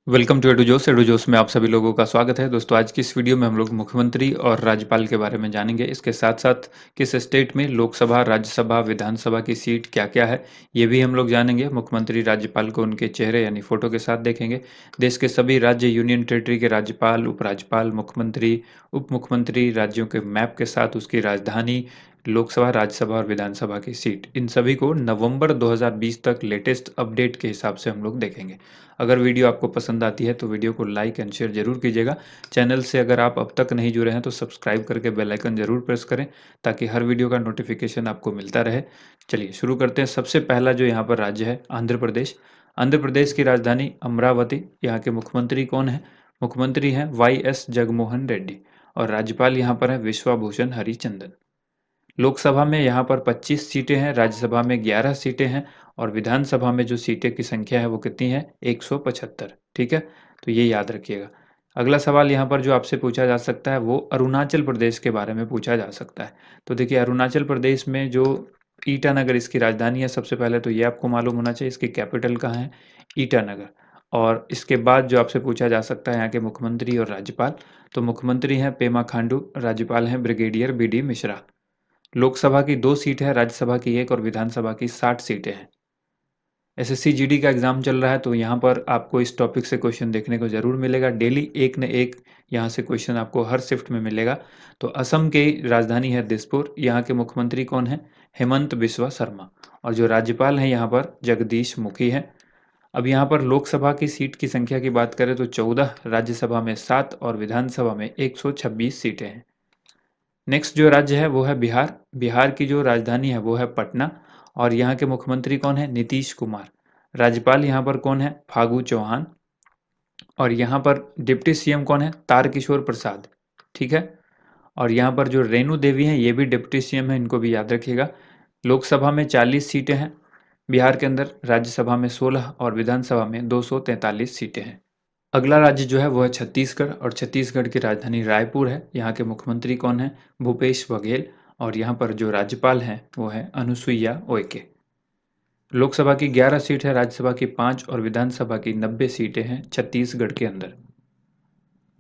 Welcome to edu जोस में आप सभी लोगों का स्वागत है। दोस्तों, आज की इस वीडियो में हम लोग मुख्यमंत्री और राज्यपाल के बारे में जानेंगे। इसके साथ साथ किस स्टेट में लोकसभा, राज्यसभा, विधानसभा की सीट क्या क्या है, ये भी हम लोग जानेंगे। मुख्यमंत्री, राज्यपाल को उनके चेहरे यानी फोटो के साथ देखेंगे। देश के सभी राज्य, यूनियन टेरिटरी के राज्यपाल, उपराज्यपाल, मुख्यमंत्री, उप मुख्यमंत्री, राज्यों के मैप के साथ उसकी राजधानी, लोकसभा, राज्यसभा और विधानसभा की सीट, इन सभी को नवंबर 2020 तक लेटेस्ट अपडेट के हिसाब से हम लोग देखेंगे। अगर वीडियो आपको पसंद आती है तो वीडियो को लाइक एंड शेयर जरूर कीजिएगा। चैनल से अगर आप अब तक नहीं जुड़े हैं तो सब्सक्राइब करके बेल आइकन जरूर प्रेस करें ताकि हर वीडियो का नोटिफिकेशन आपको मिलता रहे। चलिए शुरू करते हैं। सबसे पहला जो यहाँ पर राज्य है, आंध्र प्रदेश। आंध्र प्रदेश की राजधानी अमरावती। यहाँ के मुख्यमंत्री कौन है? मुख्यमंत्री हैं YS जगनमोहन रेड्डी और राज्यपाल यहाँ पर है विश्वभूषण हरिचंदन। लोकसभा में यहाँ पर 25 सीटें हैं, राज्यसभा में 11 सीटें हैं और विधानसभा में जो सीटें की संख्या है वो कितनी है? 175। ठीक है, तो ये याद रखिएगा। अगला सवाल यहाँ पर जो आपसे पूछा जा सकता है वो अरुणाचल प्रदेश के बारे में पूछा जा सकता है। तो देखिए, अरुणाचल प्रदेश में जो ईटानगर इसकी राजधानी है, सबसे पहले तो ये आपको मालूम होना चाहिए इसकी कैपिटल कहाँ है, ईटानगर। और इसके बाद जो आपसे पूछा जा सकता है यहाँ के मुख्यमंत्री और राज्यपाल, तो मुख्यमंत्री हैं पेमा खांडू, राज्यपाल हैं ब्रिगेडियर BD मिश्रा। लोकसभा की 2 सीट है, राज्यसभा की 1 और विधानसभा की 60 सीटें हैं। SSC GD का एग्जाम चल रहा है तो यहाँ पर आपको इस टॉपिक से क्वेश्चन देखने को जरूर मिलेगा। डेली एक न एक यहाँ से क्वेश्चन आपको हर शिफ्ट में मिलेगा। तो असम की राजधानी है दिसपुर। यहाँ के मुख्यमंत्री कौन है? हेमंत बिस्वा शर्मा। और जो राज्यपाल हैं यहाँ पर जगदीश मुखी हैं। अब यहाँ पर लोकसभा की सीट की संख्या की बात करें तो 14, राज्यसभा में 7 और विधानसभा में 126 सीटें हैं। नेक्स्ट जो राज्य है वो है बिहार। बिहार की जो राजधानी है वो है पटना और यहाँ के मुख्यमंत्री कौन है? नीतीश कुमार। राज्यपाल यहाँ पर कौन है? फागू चौहान। और यहाँ पर डिप्टी CM कौन है? तारकिशोर प्रसाद। ठीक है, और यहाँ पर जो रेणु देवी हैं ये भी डिप्टी CM है, इनको भी याद रखिएगा। लोकसभा में 40 सीटें हैं बिहार के अंदर, राज्यसभा में 16 और विधानसभा में 243 सीटें हैं। अगला राज्य जो है वो है छत्तीसगढ़ और छत्तीसगढ़ की राजधानी रायपुर है। यहाँ के मुख्यमंत्री कौन है? भूपेश बघेल। और यहाँ पर जो राज्यपाल हैं वो है अनुसुईया उइके। लोकसभा की 11 सीट है, राज्यसभा की 5 और विधानसभा की 90 सीटें हैं छत्तीसगढ़ के अंदर।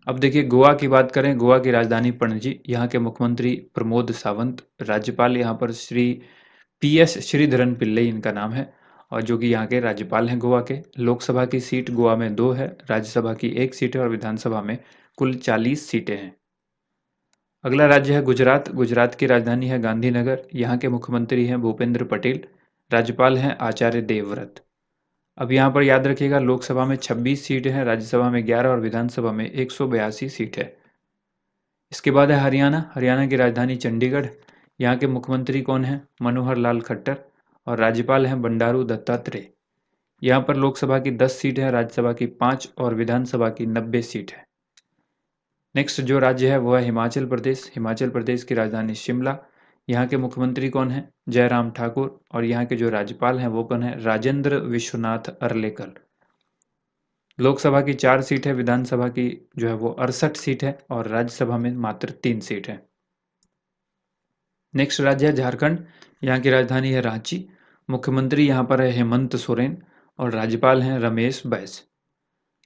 अब देखिए, गोवा की बात करें। गोवा की राजधानी पणजी। यहाँ के मुख्यमंत्री प्रमोद सावंत। राज्यपाल यहाँ पर श्री PS श्रीधरन पिल्लई इनका नाम है और जो कि यहाँ के राज्यपाल हैं गोवा के। लोकसभा की सीट गोवा में 2 है, राज्यसभा की 1 सीट है और विधानसभा में कुल 40 सीटें हैं। अगला राज्य है गुजरात। गुजरात की राजधानी है गांधीनगर। यहाँ के मुख्यमंत्री हैं भूपेंद्र पटेल। राज्यपाल हैं आचार्य देवव्रत। अब यहाँ पर याद रखिएगा, लोकसभा में 26 सीटें हैं, राज्यसभा में 11 और विधानसभा में 182 सीट है। इसके बाद है हरियाणा। हरियाणा की राजधानी चंडीगढ़। यहाँ के मुख्यमंत्री कौन है? मनोहर लाल खट्टर और राज्यपाल हैं बंडारू दत्तात्रेय। यहाँ पर लोकसभा की 10 सीट है, राज्यसभा की 5 और विधानसभा की 90 सीट है। नेक्स्ट जो राज्य है वो है हिमाचल प्रदेश। हिमाचल प्रदेश की राजधानी शिमला। यहाँ के मुख्यमंत्री कौन है? जयराम ठाकुर। और यहाँ के जो राज्यपाल हैं वो कौन है? राजेंद्र विश्वनाथ अर्लेकर। लोकसभा की 4 सीट है, विधानसभा की जो है वो 68 सीट है और राज्यसभा में मात्र 3 सीट है। नेक्स्ट राज्य है झारखंड। यहाँ की राजधानी है रांची। मुख्यमंत्री यहाँ पर है हेमंत सोरेन और राज्यपाल हैं रमेश बैस।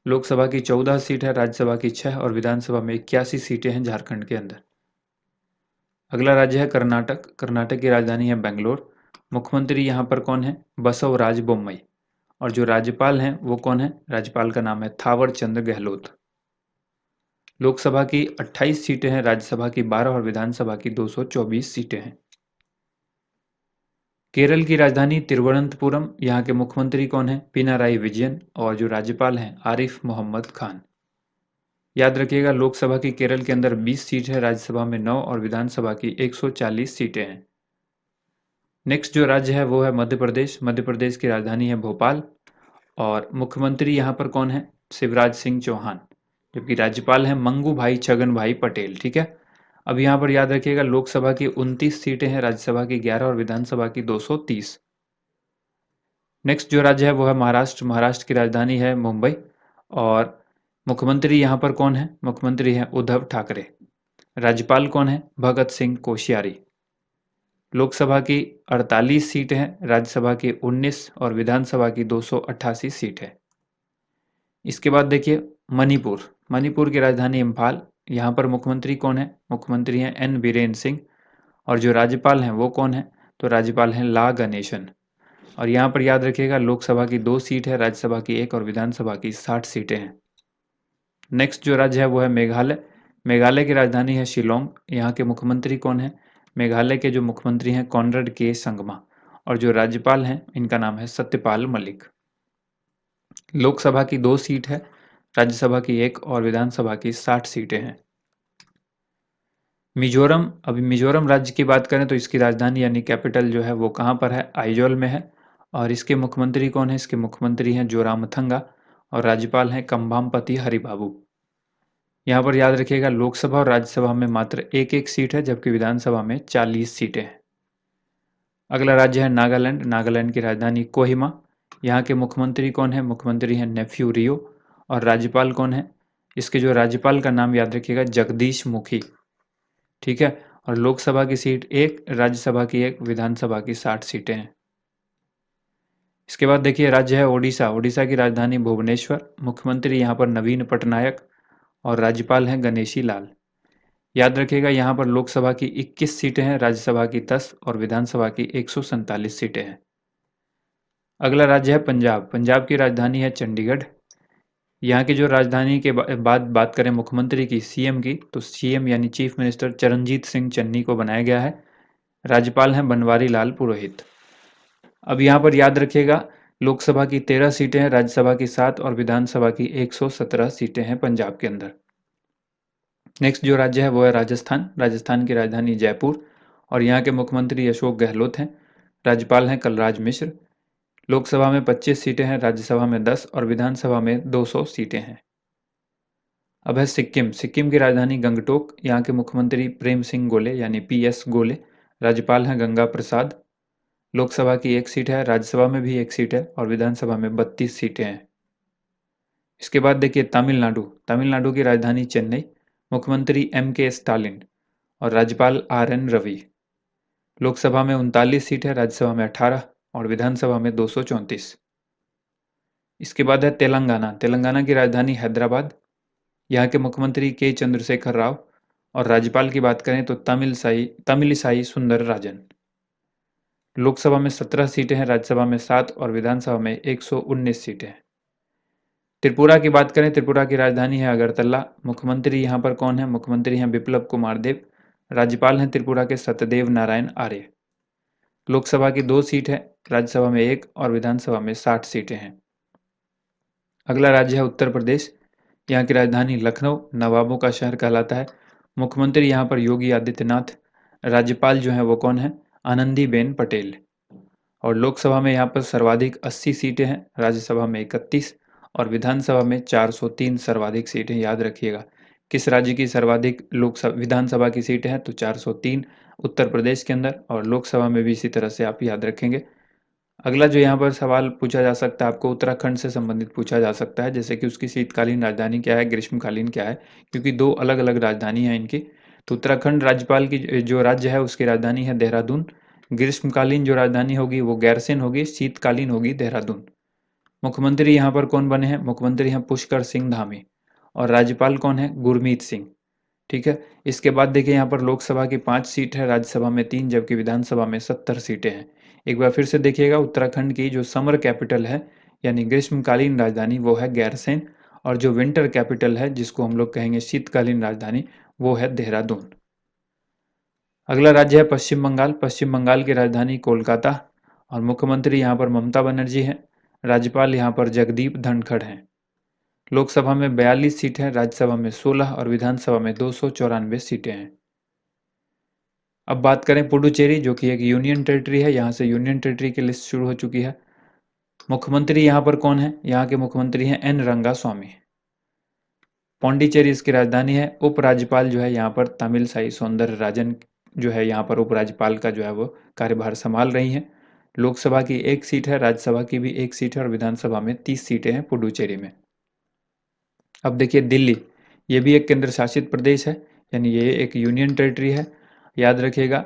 लोकसभा की 14 सीट है, राज्यसभा की 6 और विधानसभा में 81 सीटें हैं झारखंड के अंदर। अगला राज्य है कर्नाटक। कर्नाटक की राजधानी है बेंगलोर। मुख्यमंत्री यहाँ पर कौन है? बसवराज बोम्मई। और जो राज्यपाल हैं वो कौन है? राज्यपाल का नाम है थावर चंद गहलोत। लोकसभा की 28 सीटें हैं, राज्यसभा की 12 और विधानसभा की 224 सीटें हैं। केरल की राजधानी तिरुवनंतपुरम। यहाँ के मुख्यमंत्री कौन है? पिनाराई विजयन। और जो राज्यपाल हैं आरिफ मोहम्मद खान। याद रखिएगा, लोकसभा की केरल के अंदर 20 सीट है, राज्यसभा में 9 और विधानसभा की 140 सीटें हैं। नेक्स्ट जो राज्य है वो है मध्य प्रदेश। मध्य प्रदेश की राजधानी है भोपाल और मुख्यमंत्री यहाँ पर कौन है? शिवराज सिंह चौहान। जबकि राज्यपाल हैं मंगू भाई छगन भाई पटेल। ठीक है, अब यहाँ पर याद रखिएगा, लोकसभा की 29 सीटें हैं, राज्यसभा की 11 और विधानसभा की 230। नेक्स्ट जो राज्य है वो है महाराष्ट्र। महाराष्ट्र की राजधानी है मुंबई और मुख्यमंत्री यहाँ पर कौन है? मुख्यमंत्री हैं उद्धव ठाकरे। राज्यपाल कौन है? भगत सिंह कोश्यारी। लोकसभा की 48 सीट हैं, राज्यसभा की 19 और विधानसभा की 288 सीट है। इसके बाद देखिए मणिपुर, मणिपुर की राजधानी इम्फाल। यहाँ पर मुख्यमंत्री कौन है? मुख्यमंत्री हैं एन बीरेन सिंह। और जो राज्यपाल हैं वो कौन है? तो राज्यपाल हैं ला गणेशन। और यहाँ पर याद रखिएगा लोकसभा की 2 सीट है, राज्यसभा की 1 और विधानसभा की 60 सीटें हैं। नेक्स्ट जो राज्य है वो है मेघालय। मेघालय की राजधानी है शिलोंग। यहाँ के मुख्यमंत्री कौन है? मेघालय के जो मुख्यमंत्री हैं कॉनरेड के संगमा। और जो राज्यपाल हैं इनका नाम है सत्यपाल मलिक। लोकसभा की 2 सीट है, राज्यसभा की 1 और विधानसभा की 60 सीटें हैं। मिजोरम, अभी मिजोरम राज्य की बात करें तो इसकी राजधानी यानी कैपिटल जो है वो कहाँ पर है? आइजोल में है। और इसके मुख्यमंत्री कौन है? इसके मुख्यमंत्री हैं जोरामथंगा। और राज्यपाल हैं कंभामपति हरिबाबू। यहाँ पर याद रखिएगा लोकसभा और राज्यसभा में मात्र एक एक सीट है, जबकि विधानसभा में 40 सीटें हैं। अगला राज्य है नागालैंड। नागालैंड की राजधानी कोहिमा। यहाँ के मुख्यमंत्री कौन है? मुख्यमंत्री हैं नेफ्यू रियो। और राज्यपाल कौन है? इसके जो राज्यपाल का नाम याद रखिएगा जगदीश मुखी। ठीक है। और लोकसभा की सीट 1, राज्यसभा की 1, विधानसभा की 60 सीटें हैं। इसके बाद देखिए राज्य है ओडिशा। ओडिशा की राजधानी भुवनेश्वर। मुख्यमंत्री यहाँ पर नवीन पटनायक। और राज्यपाल हैं गणेशी लाल। याद रखिएगा यहाँ पर लोकसभा की 21 सीटें हैं, राज्यसभा की 10 और विधानसभा की 147 सीटें हैं। अगला राज्य है पंजाब। पंजाब की राजधानी है चंडीगढ़। यहाँ की जो राजधानी के बाद बात करें मुख्यमंत्री की, सीएम की, तो सीएम यानी चीफ मिनिस्टर चरणजीत सिंह चन्नी को बनाया गया है। राज्यपाल हैं बनवारी लाल पुरोहित। अब यहाँ पर याद रखिएगा लोकसभा की 13 सीटें हैं, राज्यसभा की 7 और विधानसभा की 117 सीटें हैं पंजाब के अंदर। नेक्स्ट जो राज्य है वो है राजस्थान। राजस्थान की राजधानी जयपुर। और यहाँ के मुख्यमंत्री अशोक गहलोत हैं। राज्यपाल हैं कलराज मिश्र। लोकसभा में 25 सीटें हैं, राज्यसभा में 10 और विधानसभा में 200 सीटें हैं। अब है सिक्किम। सिक्किम की राजधानी गंगटोक। यहाँ के मुख्यमंत्री प्रेम सिंह गोले यानी पीएस गोले। राज्यपाल हैं गंगा प्रसाद। लोकसभा की 1 सीट है, राज्यसभा में भी 1 सीट है और विधानसभा में 32 सीटें हैं। इसके बाद देखिए तमिलनाडु। तमिलनाडु की राजधानी चेन्नई। मुख्यमंत्री एम के स्टालिन। और राज्यपाल आर एन रवि। लोकसभा में 39 सीट है, राज्यसभा में 18 और विधानसभा में 234। इसके बाद है तेलंगाना। तेलंगाना की राजधानी हैदराबाद। यहाँ के मुख्यमंत्री के चंद्रशेखर राव। और राज्यपाल की बात करें तो तमिलिसाई सुंदर राजन। लोकसभा में 17 सीटें हैं, राज्यसभा में 7 और विधानसभा में 119 सीटें हैं। त्रिपुरा की बात करें, त्रिपुरा की राजधानी है अगरतला। मुख्यमंत्री यहाँ पर कौन है? मुख्यमंत्री हैं बिप्लब कुमार देव। राज्यपाल हैं त्रिपुरा के सत्यदेव नारायण आर्य। लोकसभा की 2 सीट है, राज्यसभा में 1 और विधानसभा में 60 सीटें हैं। अगला राज्य है उत्तर प्रदेश। यहाँ की राजधानी लखनऊ नवाबों का शहर कहलाता है। मुख्यमंत्री यहाँ पर योगी आदित्यनाथ। राज्यपाल जो है वो कौन है? आनंदीबेन पटेल। और लोकसभा में यहाँ पर सर्वाधिक 80 सीटें हैं, राज्यसभा में 31 और विधानसभा में 403 सर्वाधिक सीटें। याद रखिएगा किस राज्य की सर्वाधिक लोकसभा विधानसभा की सीटें हैं? तो 403 उत्तर प्रदेश के अंदर। और लोकसभा में भी इसी तरह से आप याद रखेंगे। अगला जो यहाँ पर सवाल पूछा जा सकता है आपको उत्तराखंड से संबंधित पूछा जा सकता है, जैसे कि उसकी शीतकालीन राजधानी क्या है, ग्रीष्मकालीन क्या है, क्योंकि 2 अलग-अलग राजधानी है इनकी। तो उत्तराखंड राज्यपाल की जो राज्य है उसकी राजधानी है देहरादून। ग्रीष्मकालीन जो राजधानी होगी वो गैरसेन होगी, शीतकालीन होगी देहरादून। मुख्यमंत्री यहाँ पर कौन बने हैं? मुख्यमंत्री हैं पुष्कर सिंह धामी। और राज्यपाल कौन है? गुरमीत सिंह। ठीक है। इसके बाद देखिए यहाँ पर लोकसभा की 5 सीट है, राज्यसभा में 3 जबकि विधानसभा में 70 सीटें हैं। एक बार फिर से देखिएगा उत्तराखंड की जो समर कैपिटल है यानी ग्रीष्मकालीन राजधानी वो है गैरसेन। और जो विंटर कैपिटल है जिसको हम लोग कहेंगे शीतकालीन राजधानी वो है देहरादून। अगला राज्य है पश्चिम बंगाल। पश्चिम बंगाल की राजधानी कोलकाता। और मुख्यमंत्री यहाँ पर ममता बनर्जी हैं। राज्यपाल यहाँ पर जगदीप धनखड़ हैं। लोकसभा में 42 सीटें हैं, राज्यसभा में 16 और विधानसभा में 294 सीटें हैं। अब बात करें पुडुचेरी जो कि एक यूनियन टेरिटरी है। यहाँ से यूनियन टेरिटरी की लिस्ट शुरू हो चुकी है। मुख्यमंत्री यहाँ पर कौन है? यहाँ के मुख्यमंत्री हैं एन रंगास्वामी। पौंडीचेरी इसकी राजधानी है। उपराज्यपाल जो है यहाँ पर तमिलसाई सौंदरराजन जो है यहाँ पर उपराज्यपाल का जो है वो कार्यभार संभाल रही हैं। लोकसभा की 1 सीट है, राज्यसभा की भी 1 सीट है और विधानसभा में 30 सीटें हैं पुडुचेरी में। अब देखिए दिल्ली, ये भी एक केंद्र शासित प्रदेश है यानी ये एक यूनियन टेरिटरी है। याद रखिएगा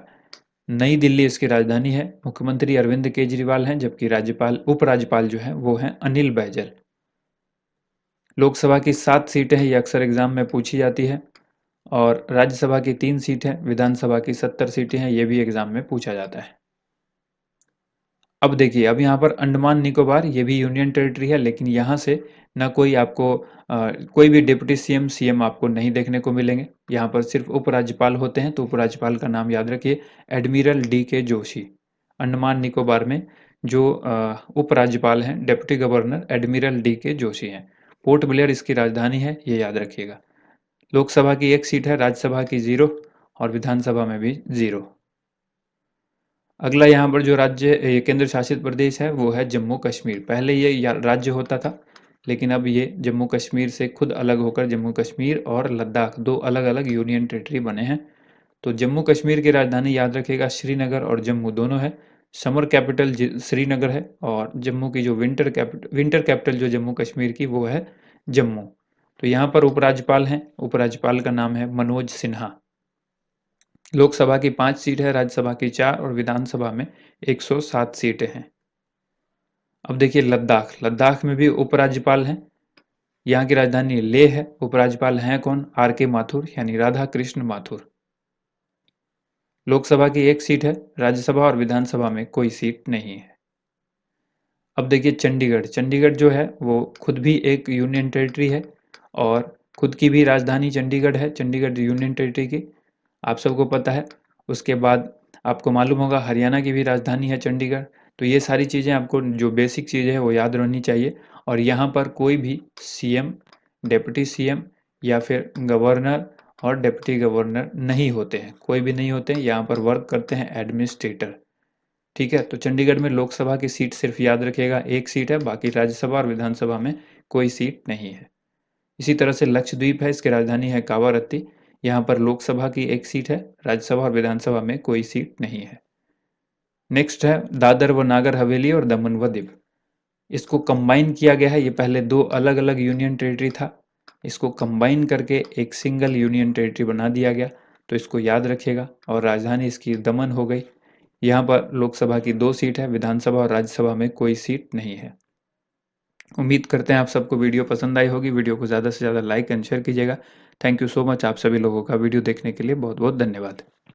नई दिल्ली इसकी राजधानी है। मुख्यमंत्री अरविंद केजरीवाल हैं जबकि उपराज्यपाल जो है वो हैं अनिल बैजल। लोकसभा की 7 सीटें हैं, ये अक्सर एग्जाम में पूछी जाती है। और राज्यसभा की 3 सीट है, विधानसभा की 70 सीटें हैं, ये भी एग्जाम में पूछा जाता है। अब देखिए, अब यहाँ पर अंडमान निकोबार ये भी यूनियन टेरिटरी है, लेकिन यहाँ से ना कोई आपको कोई भी डिप्टी सीएम सीएम आपको नहीं देखने को मिलेंगे। यहाँ पर सिर्फ उपराज्यपाल होते हैं, तो उपराज्यपाल का नाम याद रखिए, एडमिरल DK जोशी। अंडमान निकोबार में जो उपराज्यपाल हैं, deputy governor admiral DK Joshi हैं। पोर्ट ब्लेयर इसकी राजधानी है, ये याद रखिएगा। लोकसभा की 1 सीट है, राज्यसभा की 0 और विधानसभा में भी 0। अगला यहाँ पर जो राज्य केंद्र शासित प्रदेश है वो है जम्मू कश्मीर। पहले ये राज्य होता था, लेकिन अब ये जम्मू कश्मीर से खुद अलग होकर जम्मू कश्मीर और लद्दाख 2 अलग अलग यूनियन टेरिटरी बने हैं। तो जम्मू कश्मीर की राजधानी याद रखिएगा, श्रीनगर और जम्मू दोनों है। समर कैपिटल श्रीनगर है, और जम्मू की जो विंटर कैपिटल जो जम्मू कश्मीर की वो है जम्मू। तो यहाँ पर उपराज्यपाल हैं, उपराज्यपाल का नाम है मनोज सिन्हा। लोकसभा की 5 सीट है, राज्यसभा की 4 और विधानसभा में 107 सीटें हैं। अब देखिए लद्दाख, लद्दाख में भी उपराज्यपाल हैं। यहाँ की राजधानी लेह है। उपराज्यपाल हैं कौन? RK माथुर, यानी राधा कृष्ण माथुर। लोकसभा की 1 सीट है, राज्यसभा और विधानसभा में कोई सीट नहीं है। अब देखिए चंडीगढ़, चंडीगढ़ जो है वो खुद भी एक यूनियन टेरिटरी है और खुद की भी राजधानी चंडीगढ़ है, चंडीगढ़ यूनियन टेरिटरी की, आप सबको पता है। उसके बाद आपको मालूम होगा हरियाणा की भी राजधानी है चंडीगढ़। तो ये सारी चीज़ें आपको जो बेसिक चीज़ें हैं वो याद रहनी चाहिए। और यहाँ पर कोई भी सीएम, डिप्टी सीएम या फिर गवर्नर और डिप्टी गवर्नर नहीं होते हैं, कोई भी नहीं होते हैं। यहाँ पर वर्क करते हैं एडमिनिस्ट्रेटर। ठीक है, तो चंडीगढ़ में लोकसभा की सीट सिर्फ याद रखिएगा 1 सीट है, बाकी राज्यसभा और विधानसभा में कोई सीट नहीं है। इसी तरह से लक्षद्वीप है, इसकी राजधानी है कावारत्ती। यहाँ पर लोकसभा की 1 सीट है, राज्यसभा और विधानसभा में कोई सीट नहीं है। नेक्स्ट है दादर व नागर हवेली और दमन व दीव। इसको कंबाइन किया गया है, ये पहले 2 अलग अलग यूनियन टेरिटरी था, इसको कंबाइन करके एक सिंगल यूनियन टेरिटरी बना दिया गया। तो इसको याद रखिएगा। और राजधानी इसकी दमन हो गई। यहाँ पर लोकसभा की 2 सीट है, विधानसभा और राज्यसभा में कोई सीट नहीं है। उम्मीद करते हैं आप सबको वीडियो पसंद आई होगी। वीडियो को ज़्यादा से ज़्यादा लाइक एंड शेयर कीजिएगा। थैंक यू सो मच, आप सभी लोगों का वीडियो देखने के लिए बहुत बहुत धन्यवाद।